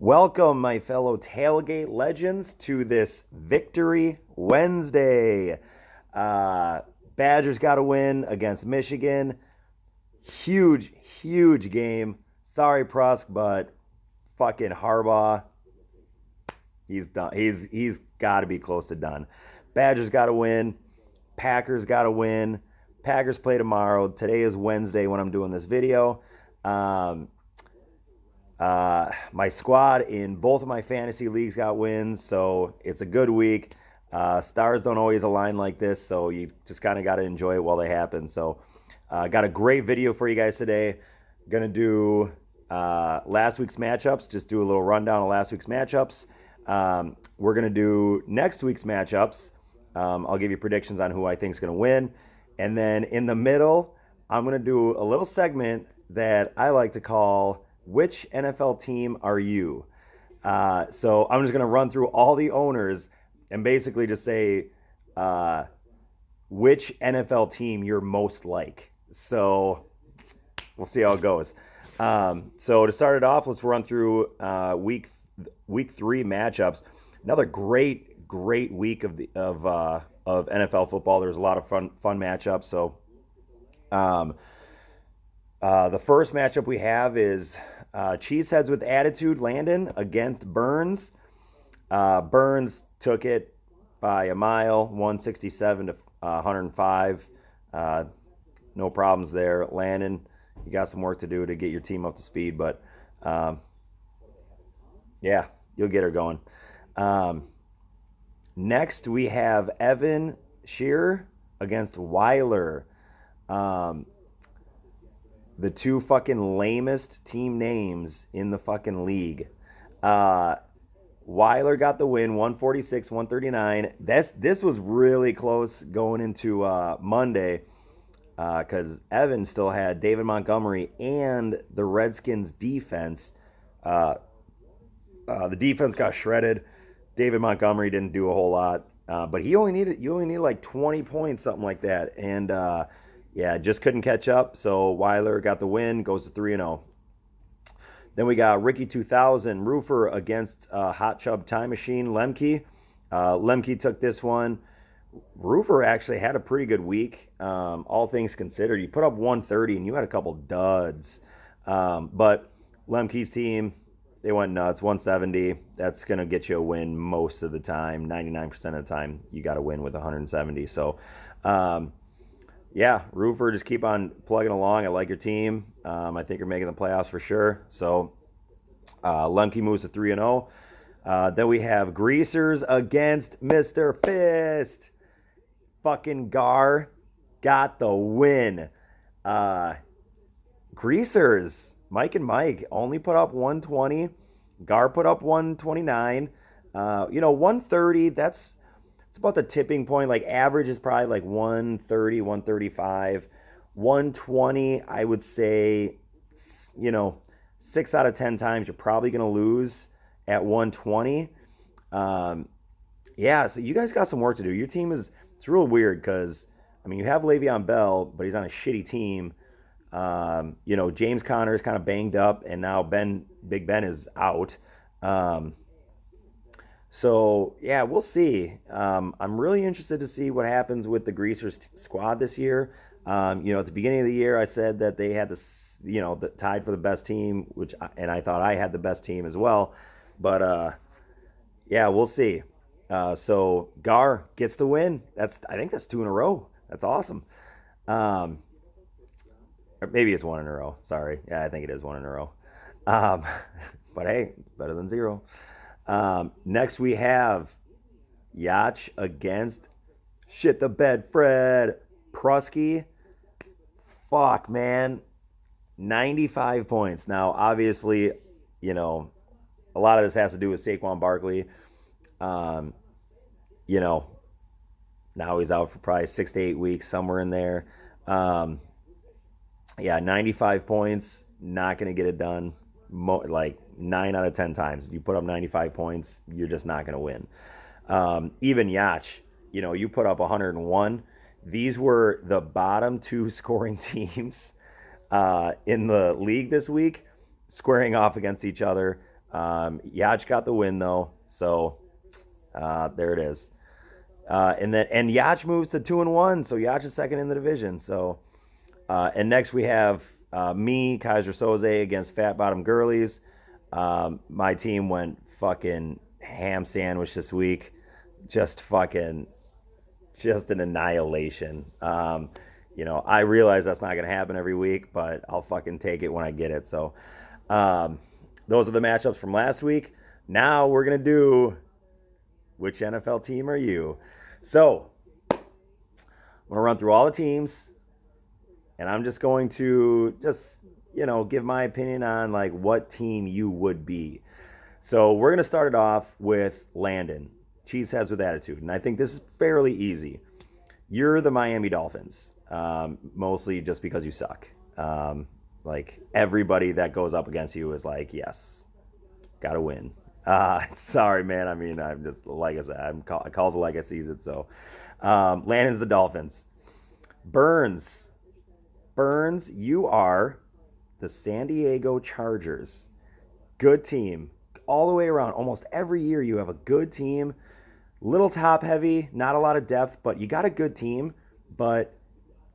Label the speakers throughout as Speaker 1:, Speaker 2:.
Speaker 1: Welcome, my fellow tailgate legends, to this Victory Wednesday. Uh, Badgers got a win against Michigan. Huge, huge game. Sorry, Prusk, but fucking Harbaugh, he's done. He's got to be close to done. Badgers got a win. Packers got a win. Packers play tomorrow. Today is Wednesday when I'm doing this video. Um, my squad in both of my fantasy leagues got wins, so it's a good week. Stars don't always align like this, so you just kind of got to enjoy it while they happen. So, got a great video for you guys today. Gonna do last week's matchups, just do a little rundown of last week's matchups. We're gonna do next week's matchups. I'll give you predictions on who I think is gonna win, and then in the middle, I'm gonna do a little segment that I like to call "Which NFL team are you?" So I'm just going to run through all the owners and basically just say which NFL team you're most like. So we'll see how it goes. So to start it off, let's run through week 3 matchups. Another great week of NFL football. There's a lot of fun matchups. So the first matchup we have is Cheeseheads with Attitude Landon against Burns. Burns took it by a mile, 167 to 105. No problems there. Landon, you got some work to do to get your team up to speed, but yeah, you'll get her going. Next, we have Evan Shearer against Weiler. The two fucking lamest team names in the fucking league. Weiler got the win, 146-139. This was really close going into Monday because Evan still had David Montgomery and the Redskins defense. The defense got shredded. David Montgomery didn't do a whole lot, but you only needed like 20 points, something like that, and yeah, just couldn't catch up. So Weiler got the win, goes to 3-0. Then we got Ricky 2000 Roofer against Hot Chub Time Machine Lemke. Lemke took this one. Roofer actually had a pretty good week, all things considered. You put up 130 and you had a couple duds. But Lemke's team, they went nuts, 170. That's going to get you a win most of the time. 99% of the time, you got to win with 170. So, yeah, Roofer, just keep on plugging along. I like your team. I think you're making the playoffs for sure. So, Lemke moves to 3-0. Then we have Greasers against Mr. Fist. Fucking Gar got the win. Greasers, Mike and Mike, only put up 120. Gar put up 129. 130, it's about the tipping point. Like average is probably like 130, 135. 120, I would say, 6 out of 10 times you're probably going to lose at 120. Yeah, so you guys got some work to do. Your team it's real weird because, you have Le'Veon Bell, but he's on a shitty team. James Conner is kind of banged up, and now Big Ben is out. So, yeah, we'll see. I'm really interested to see what happens with the Greasers squad this year. At the beginning of the year, I said that they had the tied for the best team, and I thought I had the best team as well. But, yeah, we'll see. So, Gar gets the win. I think that's 2 in a row. That's awesome. Or maybe it's 1 in a row. Sorry. Yeah, I think it is 1 in a row. But, hey, better than 0. Next we have Yacht against Shit the Bed Fred Prusky. Fuck, man. 95 points. Now, obviously, a lot of this has to do with Saquon Barkley. Now he's out for probably 6 to 8 weeks, somewhere in there. Yeah, 95 points, not going to get it done. Like 9 out of 10 times you put up 95 points, you're just not going to win. Even Yacht, you put up 101. These were the bottom 2 scoring teams in the league this week, squaring off against each other. Yacht got the win though, so there it is. And Yacht moves to 2-1, so Yacht is second in the division. So and next we have me, Kaiser Soze against Fat Bottom Girlies. My team went fucking ham sandwich this week. Just fucking, just an annihilation. I realize that's not going to happen every week, but I'll fucking take it when I get it. So those are the matchups from last week. Now we're going to do which NFL team are you? So I'm going to run through all the teams, and I'm just going to give my opinion on like what team you would be. So we're going to start it off with Landon, Cheeseheads with Attitude. And I think this is fairly easy. You're the Miami Dolphins, mostly just because you suck. Like everybody that goes up against you is like, yes, got to win. Sorry, man. I mean, I'm just, like I said, I calls it like I sees it. So Landon's the Dolphins. Burns, you are the San Diego Chargers. Good team. All the way around. Almost every year you have a good team. Little top heavy, not a lot of depth, but you got a good team, but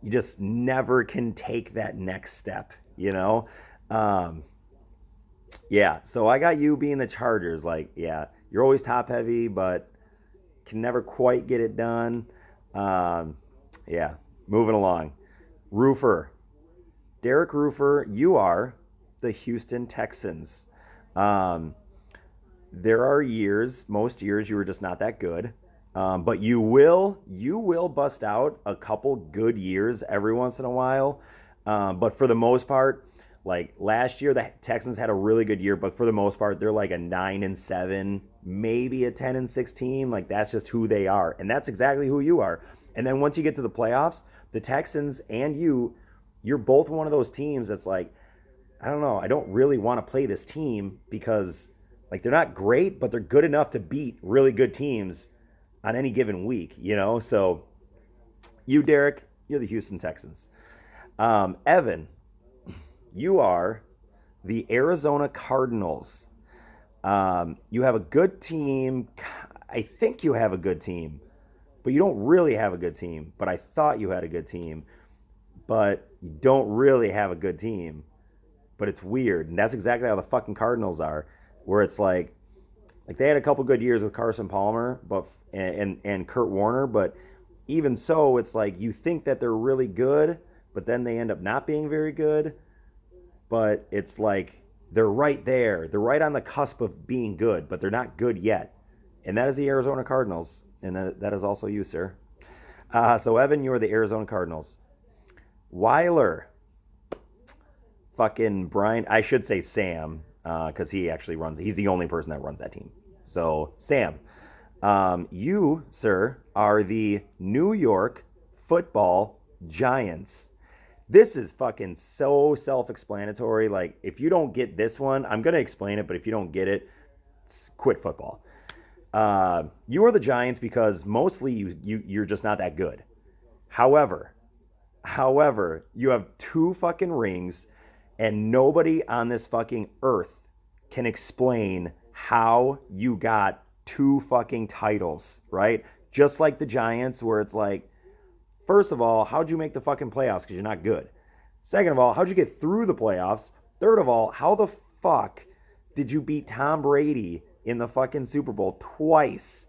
Speaker 1: you just never can take that next step, Yeah, so I got you being the Chargers. Like, yeah, you're always top heavy, but can never quite get it done. Yeah, moving along. Roofer. Derek Roofer, you are the Houston Texans. There are most years you were just not that good. But you will bust out a couple good years every once in a while. But for the most part, like last year, the Texans had a really good year, but for the most part, they're like a 9-7, maybe a 10-6 team. Like that's just who they are. And that's exactly who you are. And then once you get to the playoffs, the Texans and you're both one of those teams that's like, I don't know, I don't really want to play this team because like they're not great, but they're good enough to beat really good teams on any given week, So you, Derek, you're the Houston Texans. Evan, you are the Arizona Cardinals. You have a good team. I think you have a good team, but you don't really have a good team. But I thought you had a good team, but you don't really have a good team. But it's weird, and that's exactly how the fucking Cardinals are, where it's like they had a couple good years with Carson Palmer, but and Kurt Warner, but even so, it's like you think that they're really good, but then they end up not being very good. But it's like they're right there. They're right on the cusp of being good, but they're not good yet. And that is the Arizona Cardinals. And that is also you, sir. So, Evan, you are the Arizona Cardinals. Weiler. Fucking Brian. I should say Sam, because he actually he's the only person that runs that team. So, Sam. You, sir, are the New York Football Giants. This is fucking so self-explanatory. Like, if you don't get this one, I'm going to explain it, but if you don't get it, quit football. You are the Giants because mostly you're just not that good. However, you have 2 fucking rings, and nobody on this fucking earth can explain how you got 2 fucking titles, right? Just like the Giants, where it's like, first of all, how'd you make the fucking playoffs? Because you're not good. Second of all, how'd you get through the playoffs? Third of all, how the fuck did you beat Tom Brady in the fucking Super Bowl twice?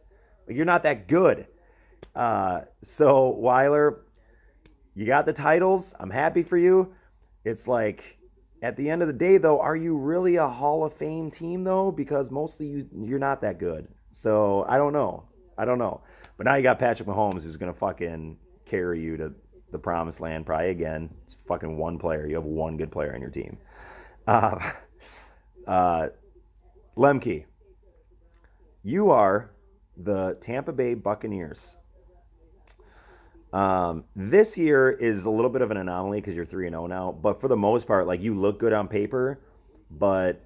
Speaker 1: Like, you're not that good. So, Weiler, you got the titles. I'm happy for you. It's like, at the end of the day, though, are you really a Hall of Fame team, though? Because mostly you're not that good. So, I don't know. But now you got Patrick Mahomes, who's going to fucking carry you to the promised land probably again. It's fucking one player. You have one good player on your team. Lemke, you are the Tampa Bay Buccaneers. This year is a little bit of an anomaly because you're 3-0 now, but for the most part, like, you look good on paper, but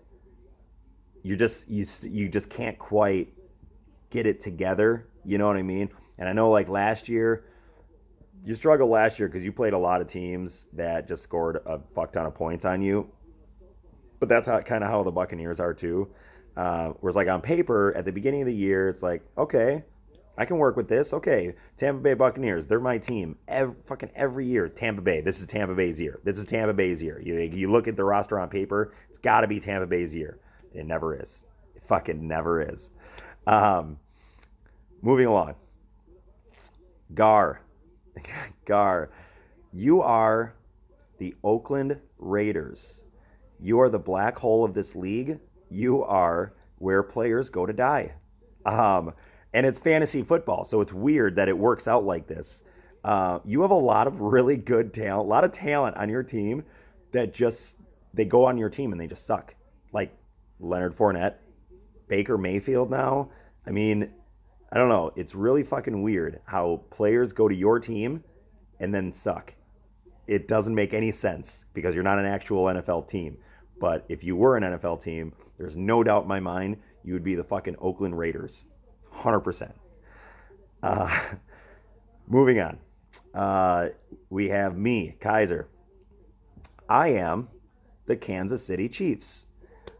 Speaker 1: you just can't quite get it together. You know what I mean? And I know, like, last year, you struggled last year because you played a lot of teams that just scored a fuck ton of points on you. But that's kind of how the Buccaneers are too. whereas like on paper at the beginning of the year, it's like, okay, I can work with this. Okay, Tampa Bay Buccaneers, they're my team. Fucking every year, Tampa Bay. This is Tampa Bay's year. This is Tampa Bay's year. You look at the roster on paper, it's got to be Tampa Bay's year. It never is. It fucking never is. Moving along. Gar, you are the Oakland Raiders. You are the black hole of this league. You are where players go to die. And it's fantasy football, so it's weird that it works out like this. You have a lot of really good talent, a lot of talent on your team that they go on your team and they just suck. Like Leonard Fournette, Baker Mayfield now. I mean, I don't know. It's really fucking weird how players go to your team and then suck. It doesn't make any sense because you're not an actual NFL team. But if you were an NFL team, there's no doubt in my mind you would be the fucking Oakland Raiders. 100%. Moving on. We have me, Kaiser. I am the Kansas City Chiefs.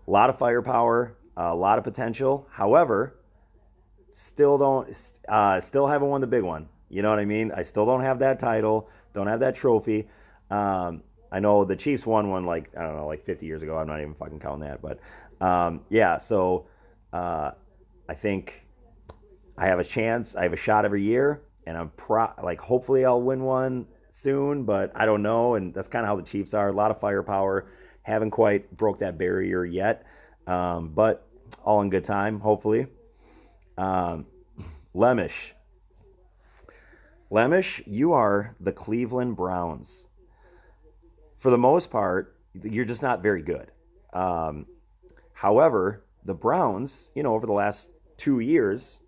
Speaker 1: A lot of firepower, a lot of potential. However, still haven't won the big one. You know what I mean? I still don't have that title, don't have that trophy. I know the Chiefs won one like 50 years ago. I'm not even fucking counting that, but so I think I have a chance. I have a shot every year, and I'm hopefully I'll win one soon, but I don't know. And that's kind of how the Chiefs are. A lot of firepower. Haven't quite broke that barrier yet, but all in good time, hopefully. Lemish, you are the Cleveland Browns. For the most part, you're just not very good. However, the Browns, over the last 2 years,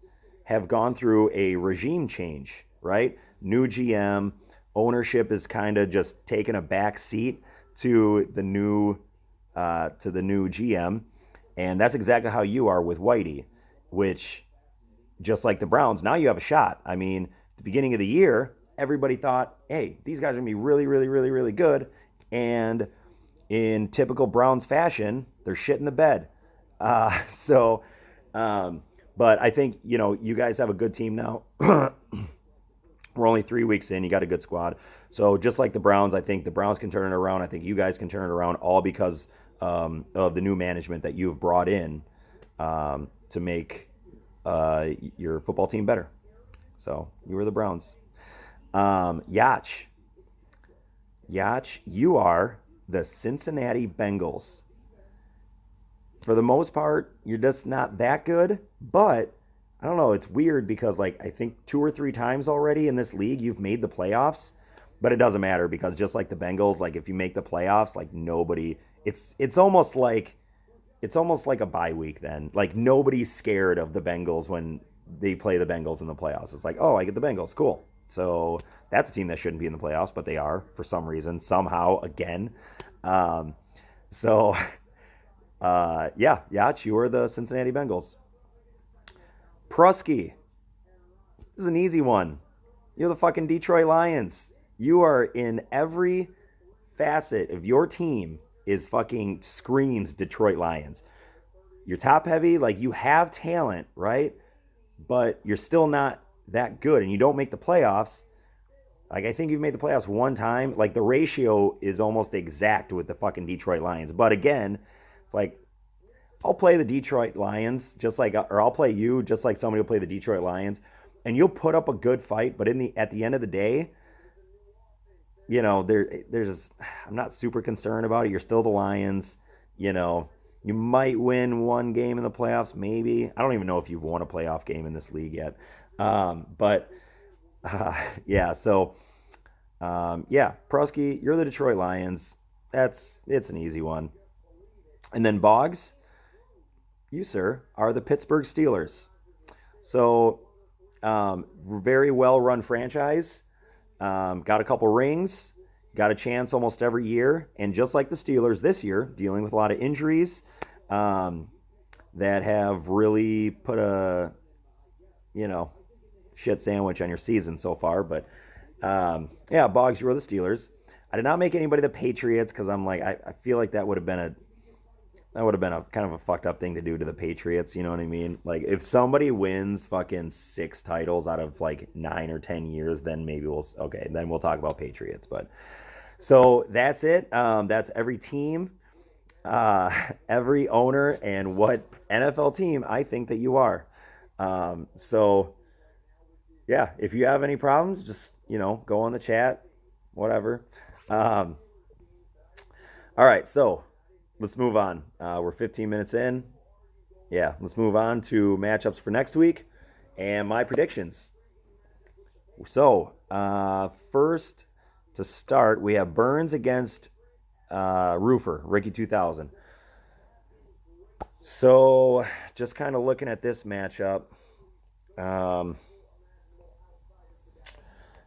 Speaker 1: have gone through a regime change, right? New GM, ownership is kind of just taking a back seat to the new GM, and that's exactly how you are with Whitey, which, just like the Browns, now you have a shot. I mean, at the beginning of the year, everybody thought, hey, these guys are going to be really, really, really, really good, and in typical Browns fashion, they're shit in the bed. But I think, you guys have a good team now. We're only 3 weeks in. You got a good squad. So just like the Browns, I think the Browns can turn it around. I think you guys can turn it around, all because of the new management that you've brought in to make your football team better. So you were the Browns. Yacht, you are the Cincinnati Bengals. For the most part, you're just not that good, but I don't know, it's weird because I think 2 or 3 times already in this league you've made the playoffs, but it doesn't matter because just like the Bengals, if you make the playoffs, nobody, it's almost like a bye week then. Nobody's scared of the Bengals when they play the Bengals in the playoffs. It's oh, I get the Bengals, cool. So that's a team that shouldn't be in the playoffs, but they are for some reason, somehow, again. Yacht, you are the Cincinnati Bengals. Prusky, this is an easy one. You're the fucking Detroit Lions. You are in every facet of your team is fucking screams Detroit Lions. You're top heavy, you have talent, right? But you're still not that good, and you don't make the playoffs. I think you've made the playoffs one time. The ratio is almost exact with the fucking Detroit Lions. But again, it's I'll play the Detroit Lions or I'll play you just like somebody will play the Detroit Lions, and you'll put up a good fight. But at the end of the day, I'm not super concerned about it. You're still the Lions. You might win one game in the playoffs, maybe. I don't even know if you've won a playoff game in this league yet. Prusky, you're the Detroit Lions. It's an easy one. And then Boggs, you, sir, are the Pittsburgh Steelers. So, very well-run franchise. Got a couple rings. Got a chance almost every year. And just like the Steelers this year, dealing with a lot of injuries that have really put a, shit sandwich on your season so far. But, Boggs, you were the Steelers. I did not make anybody the Patriots because I'm I feel like that would have been That would have been a kind of a fucked up thing to do to the Patriots. You know what I mean? Like if somebody wins fucking 6 titles out of like 9 or 10 years, then maybe then we'll talk about Patriots. But so that's it. That's every team, every owner, and what NFL team I think that you are. So yeah, if you have any problems, just go on the chat, whatever. Um, all right, so let's move on. We're 15 minutes in. Yeah, let's move on to matchups for next week and my predictions. So, first to start, we have Burns against Roofer, Ricky 2000. So, just kind of looking at this matchup.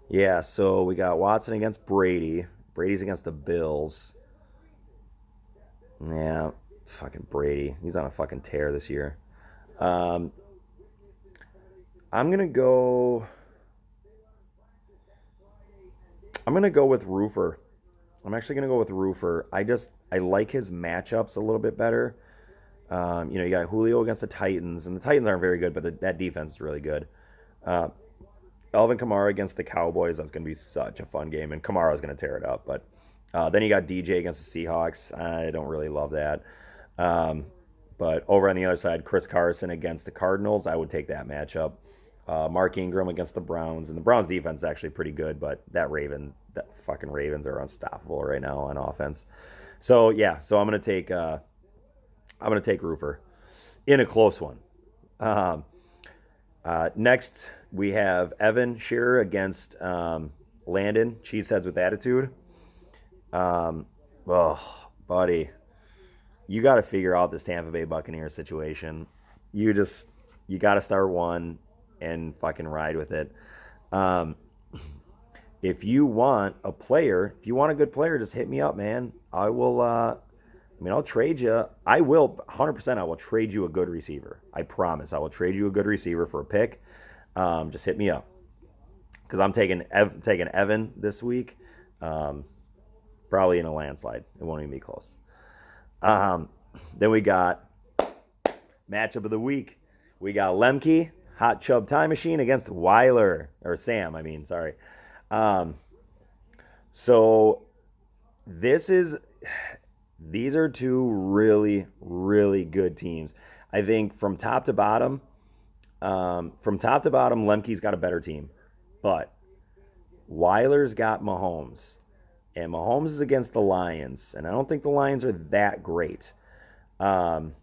Speaker 1: Yeah, so we got Watson against Brady. Brady's against the Bills. Yeah, fucking Brady. He's on a fucking tear this year. I'm gonna go. I'm gonna go with Roofer. I'm actually gonna go with Roofer. I like his matchups a little bit better. You got Julio against the Titans, and the Titans aren't very good, but that defense is really good. Alvin Kamara against the Cowboys. That's gonna be such a fun game, and Kamara's gonna tear it up. But then you got DJ against the Seahawks. I don't really love that. But over on the other side, Chris Carson against the Cardinals. I would take that matchup. Mark Ingram against the Browns, and the Browns defense is actually pretty good, but that fucking Ravens are unstoppable right now on offense. So yeah, I'm gonna take Roofer in a close one. Next we have Evan Shearer against Landon, Cheeseheads with Attitude. Oh, buddy, you got to figure out this Tampa Bay Buccaneers situation. You got to start one and fucking ride with it. If you want a good player, just hit me up, man. I will. I'll trade you. I will 100%. I will trade you a good receiver. I promise. I will trade you a good receiver for a pick. Just hit me up because I'm taking Evan this week. Probably in a landslide. It won't even be close. Then we got matchup of the week. We got Lemke, Hot Chub Time Machine against Weiler, or Sam, sorry. So these are two really, really good teams. I think from top to bottom, Lemke's got a better team. But Weiler's got Mahomes. And Mahomes is against the Lions. And I don't think the Lions are that great. Then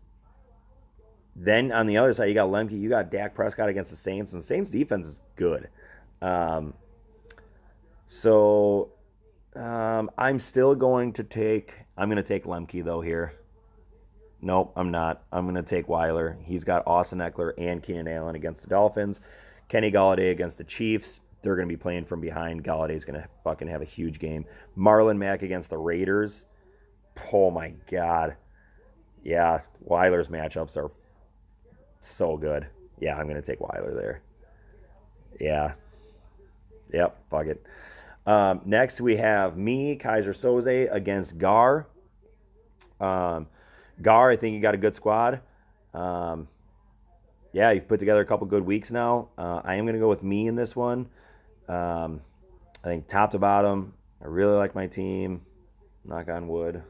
Speaker 1: on the other side, you got Lemke. You got Dak Prescott against the Saints. And the Saints defense is good. I'm still going to take Lemke, though, here. Nope, I'm not. I'm going to take Weiler. He's got Austin Eckler and Keenan Allen against the Dolphins. Kenny Golladay against the Chiefs. They're going to be playing from behind. Galladay's going to fucking have a huge game. Marlon Mack against the Raiders. Oh, my God. Yeah, Weiler's matchups are so good. Yeah, I'm going to take Weiler there. Yeah. Yep, fuck it. Next, we have me, Kaiser Soze, against Gar. Gar, I think you got a good squad. Yeah, you've put together a couple good weeks now. I am going to go with me in this one. I think top to bottom, I really like my team. Knock on wood.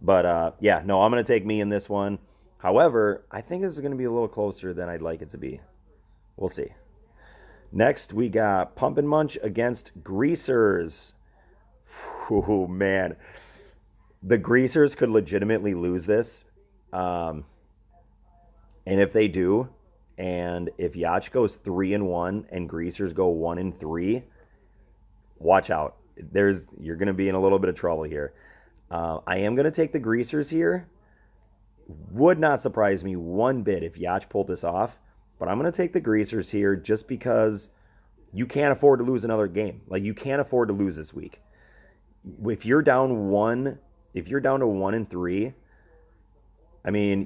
Speaker 1: But, I'm going to take me in this one. However, I think this is going to be a little closer than I'd like it to be. We'll see. Next, we got Pump and Munch against Greasers. Oh, man. The Greasers could legitimately lose this. And if they do, and if Yacht goes 3-1 and Greasers go 1-3, watch out. You're going to be in a little bit of trouble here. I am going to take the Greasers here. Would not surprise me one bit if Yacht pulled this off. But I'm going to take the Greasers here just because you can't afford to lose another game. Like, you can't afford to lose this week. If you're down to 1-3,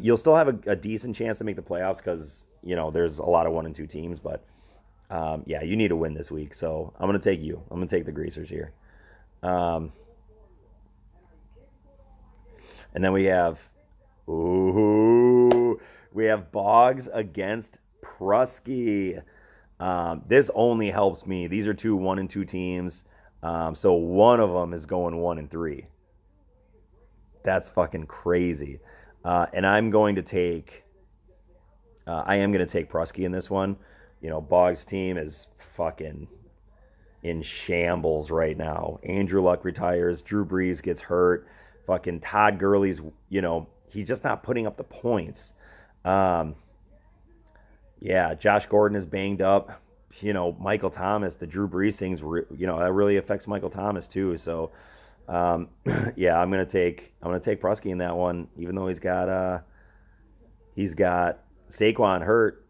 Speaker 1: you'll still have a decent chance to make the playoffs because, there's a lot of 1-2 teams. But, you need to win this week. So I'm going to take you. I'm going to take the Greasers here. And then we have Ooh, we have Boggs against Prusky. This only helps me. These are two 1-2 teams. So one of them is going 1-3. That's fucking crazy. And I am going to take Prusky in this one. You know, Boggs' team is fucking in shambles right now. Andrew Luck retires. Drew Brees gets hurt. Fucking Todd Gurley's, he's just not putting up the points. Yeah, Josh Gordon is banged up. Michael Thomas, the Drew Brees things, that really affects Michael Thomas too. So, yeah, I'm gonna take Prusky in that one, even though he's got Saquon hurt.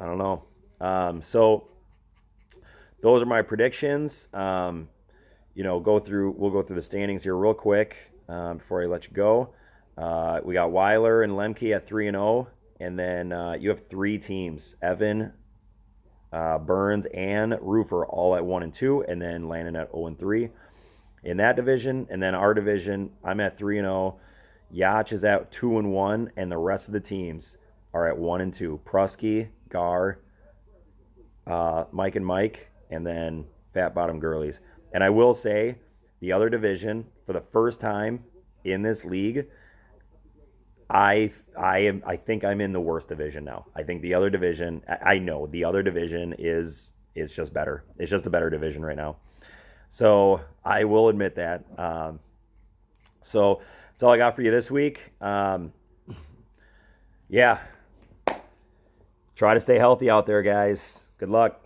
Speaker 1: I don't know. So those are my predictions. We'll go through the standings here real quick before I let you go. We got Weiler and Lemke at 3-0, and then you have three teams: Evan, Burns, and Roofer all at 1-2, and then Landon at 0-3 in that division. And then our division, I'm at 3-0. Yacht is at 2-1, and the rest of the teams are at 1-2. Prusky, Gar, Mike and Mike, and then Fat Bottom Girlies. And I will say, the other division, for the first time in this league, I think I'm in the worst division now. I think the other division, I know the other division is just better. It's just a better division right now. So I will admit that. So that's all I got for you this week. Yeah. Try to stay healthy out there, guys. Good luck.